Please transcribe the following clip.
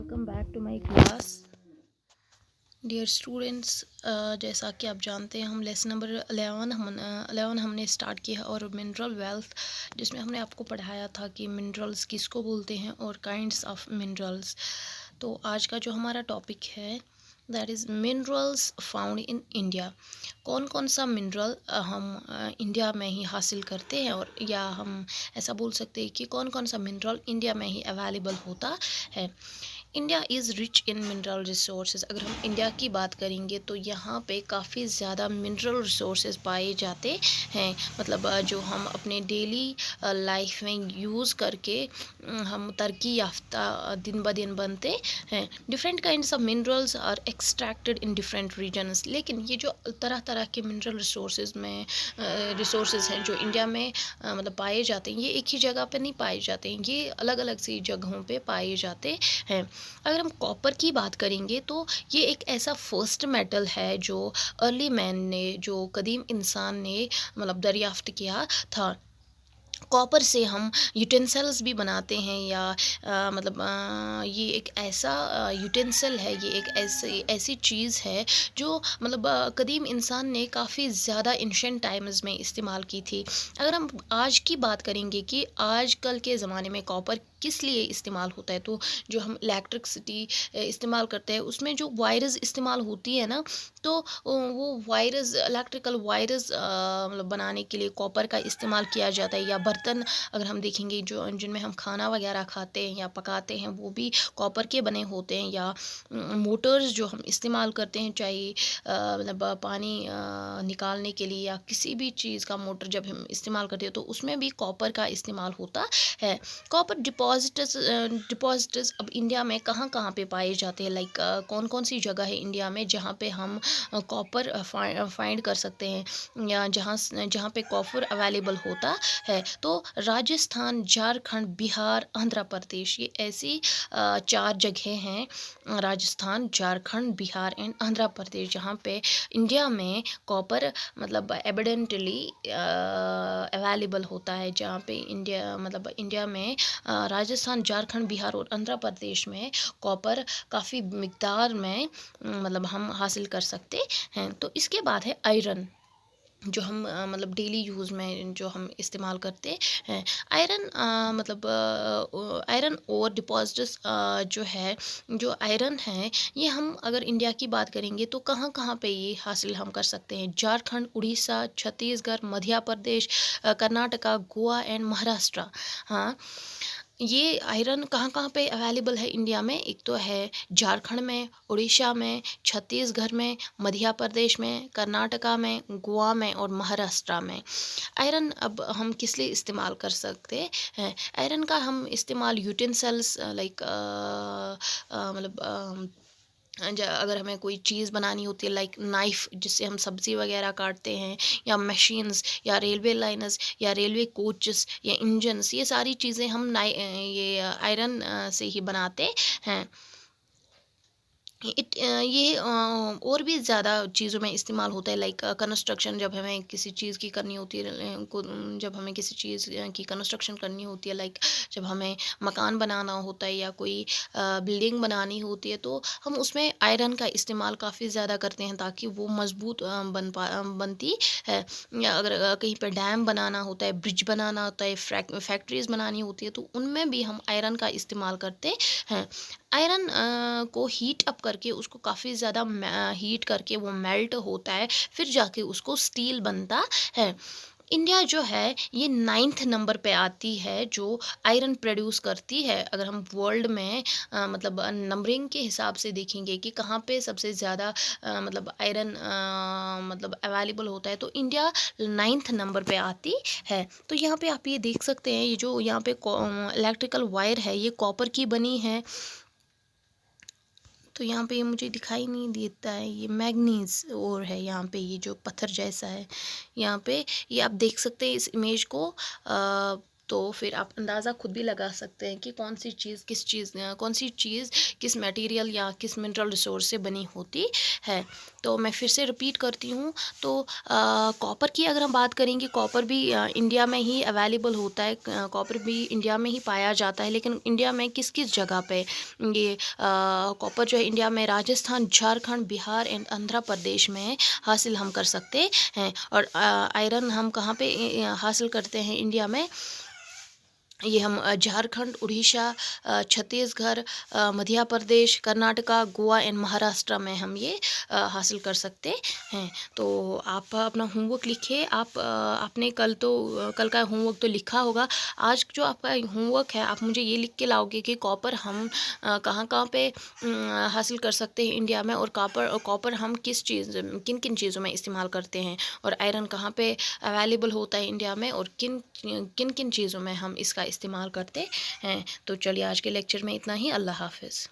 Welcome back to my class dear students. जैसा कि आप जानते हैं हम लेसन नंबर 11 हमने स्टार्ट किया है और मिनरल वेल्थ, जिसमें हमने आपको पढ़ाया था कि मिनरल्स किसको बोलते हैं और काइंड्स ऑफ मिनरल्स। तो आज का जो हमारा टॉपिक है that is minerals found in India. कौन कौन सा मिनरल हम इंडिया में ही हासिल करते हैं, और या हम ऐसा बोल सकते हैं कि कौन कौन सा मिनरल इंडिया में ही अवेलेबल होता है। India is rich in mineral resources. अगर हम इंडिया की बात करेंगे तो यहाँ पे काफ़ी ज़्यादा मिनरल रिसोर्सेज पाए जाते हैं। मतलब जो हम अपने डेली लाइफ में यूज़ करके हम तरक्की याफ्ता दिन ब दिन बनते हैं। Different kinds of minerals are extracted in different regions. लेकिन ये जो तरह तरह के मिनरल रिसोर्सेज हैं जो इंडिया में मतलब पाए जाते हैं, ये एक ही जगह पे नहीं पाए जाते हैं, ये अलग अलग सी जगहों पे पाए जाते हैं। अगर हम कॉपर की बात करेंगे तो ये एक ऐसा फर्स्ट मेटल है जो अर्ली मैन ने, जो कदीम इंसान ने मतलब दरियाफ्त किया था। कॉपर से हम यूटेंसिल्स भी बनाते हैं, या ये एक ऐसा यूटेंसिल है, ये एक ऐसी चीज़ है जो मतलब कदीम इंसान ने काफ़ी ज़्यादा एंशिएंट टाइम्स में इस्तेमाल की थी। अगर हम आज की बात करेंगे कि आजकल के ज़माने में कॉपर किस लिए इस्तेमाल होता है, तो जो हम इलेक्ट्रिसिटी इस्तेमाल करते हैं उसमें जो वायर्स इस्तेमाल होती है ना, तो वो वायर्स, इलेक्ट्रिकल वायर्स मतलब बनाने के लिए कॉपर का इस्तेमाल किया जाता है। या बर्तन अगर हम देखेंगे जो जिनमें हम खाना वगैरह खाते हैं या पकाते हैं, वो भी कॉपर के बने होते हैं। या मोटर्स जो हम इस्तेमाल करते हैं, चाहे मतलब पानी निकालने के लिए या किसी भी चीज़ का मोटर जब हम इस्तेमाल करते हैं तो उसमें भी कॉपर का इस्तेमाल होता है। कॉपर डिपॉजिट्स अब इंडिया में कहाँ कहाँ पे पाए जाते हैं, लाइक कौन कौन सी जगह है इंडिया में जहाँ पे हम कॉपर फाइंड कर सकते हैं, या जहाँ पे कॉपर अवेलेबल होता है। तो राजस्थान, झारखंड, बिहार, आंध्र प्रदेश, ये ऐसी चार जगह हैं, राजस्थान, झारखंड, बिहार एंड आंध्र प्रदेश, जहाँ पे इंडिया में कॉपर मतलब एविडेंटली अवेलेबल होता है। जहाँ पे इंडिया में राजस्थान, झारखंड, बिहार और आंध्र प्रदेश में कॉपर काफ़ी मिकदार में मतलब हम हासिल कर सकते हैं। तो इसके बाद है आयरन, जो हम मतलब डेली यूज़ में जो हम इस्तेमाल करते हैं। आयरन और डिपॉजिट्स जो आयरन है, ये हम अगर इंडिया की बात करेंगे तो कहाँ कहाँ पे ये हासिल हम कर सकते हैं। झारखंड, उड़ीसा, छत्तीसगढ़, मध्य प्रदेश, कर्नाटका, गोवा एंड महाराष्ट्र। हाँ, ये आयरन कहाँ कहाँ पे अवेलेबल है इंडिया में। एक तो है झारखंड में, उड़ीसा में, छत्तीसगढ़ में, मध्य प्रदेश में, कर्नाटका में, गोवा में और महाराष्ट्र में। आयरन अब हम किस लिए इस्तेमाल कर सकते हैं। आयरन का हम इस्तेमाल यूटेंसिल्स लाइक अगर हमें कोई चीज़ बनानी होती है, लाइक नाइफ़ जिससे हम सब्ज़ी वगैरह काटते हैं, या मशीन्स, या रेलवे लाइनर्स, या रेलवे कोचेस, या इंजन्स, ये सारी चीज़ें हम ये आयरन से ही बनाते हैं। ये और भी ज़्यादा चीज़ों में इस्तेमाल होता है, लाइक कंस्ट्रक्शन, जब हमें किसी चीज़ की करनी होती है जब हमें किसी चीज़ की कंस्ट्रक्शन करनी होती है, लाइक जब हमें मकान बनाना होता है या कोई बिल्डिंग बनानी होती है, तो हम उसमें आयरन का इस्तेमाल काफ़ी ज़्यादा करते हैं ताकि वो मजबूत बनती है। या अगर कहीं पर डैम बनाना होता है, ब्रिज बनाना होता है, फैक्ट्रीज बनानी होती है, तो उनमें भी हम आयरन का इस्तेमाल करते हैं। आयरन को हीट अप करके उसको काफ़ी ज़्यादा हीट करके वो मेल्ट होता है, फिर जाके उसको स्टील बनता है। इंडिया जो है ये 9th नंबर पे आती है जो आयरन प्रोड्यूस करती है। अगर हम वर्ल्ड में मतलब नंबरिंग के हिसाब से देखेंगे कि कहाँ पे सबसे ज़्यादा मतलब आयरन मतलब अवेलेबल होता है, तो इंडिया 9th नंबर पे आती है। तो यहाँ पे आप ये देख सकते हैं, ये जो यहाँ पे इलेक्ट्रिकल वायर है ये कॉपर की बनी है। तो यहाँ पे ये मुझे दिखाई नहीं देता है, ये मैग्नीज और है यहाँ पे, ये जो पत्थर जैसा है यहाँ पे, ये आप देख सकते हैं इस इमेज को। तो फिर आप अंदाज़ा खुद भी लगा सकते हैं कि कौन सी चीज़ किस मटेरियल या किस मिनरल रिसोर्स से बनी होती है। तो मैं फिर से रिपीट करती हूँ, तो कॉपर की अगर हम बात करेंगे, कॉपर भी इंडिया में ही अवेलेबल होता है, कॉपर भी इंडिया में ही पाया जाता है, लेकिन इंडिया में किस किस जगह पे ये कॉपर जो है इंडिया में राजस्थान, झारखंड, बिहार एंड आंध्र प्रदेश में हासिल हम कर सकते हैं। और आयरन हम कहाँ पे हासिल करते हैं इंडिया में, ये हम झारखंड, उड़ीसा, छत्तीसगढ़, मध्य प्रदेश, कर्नाटका, गोवा एंड महाराष्ट्र में हम ये हासिल कर सकते हैं। तो आप अपना होमवर्क लिखिए। आपने कल का होमवर्क तो लिखा होगा। आज जो आपका होमवर्क है, आप मुझे ये लिख के लाओगे कि कॉपर हम कहाँ कहाँ पे हासिल कर सकते हैं इंडिया में, और कॉपर हम किन किन चीज़ों में इस्तेमाल करते हैं, और आयरन कहाँ पे अवेलेबल होता है इंडिया में, और किन किन किन चीज़ों में हम इसका इस्तेमाल करते हैं। तो चलिए, आज के लेक्चर में इतना ही। अल्लाह हाफ़िज़।